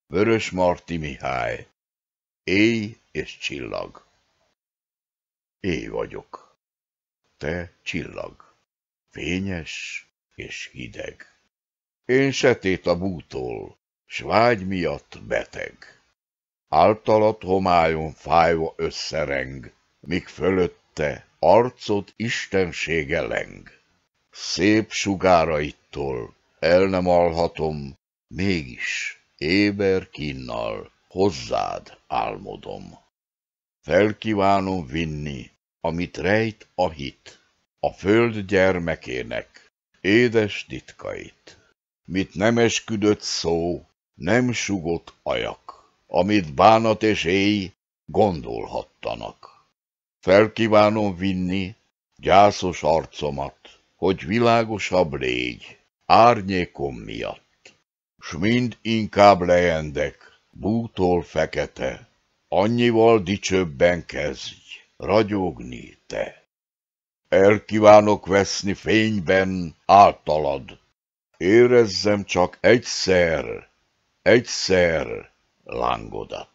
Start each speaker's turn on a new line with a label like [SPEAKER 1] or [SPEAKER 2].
[SPEAKER 1] Vörösmarty Mihály. Éj és csillag. Éj vagyok, te csillag, fényes és hideg. Én setét a bútól, s vágy miatt beteg. Általad homályon fájva összereng, míg fölötte arcod istensége leng. Szép sugáraittól el nem alhatom, mégis éber kínnal hozzád álmodom. Felkívánom vinni, amit rejt a hit, a föld gyermekének édes titkait. Mit nem esküdött szó, nem sugott ajak, amit bánat és éj gondolhattanak. Felkívánom vinni gyászos arcomat, hogy világosabb légy árnyékom miatt, s mind inkább lejendek, bútól fekete, annyival dicsőbben kezdj ragyogni te. Elkívánok veszni fényben általad, érezzem csak egyszer lángodat.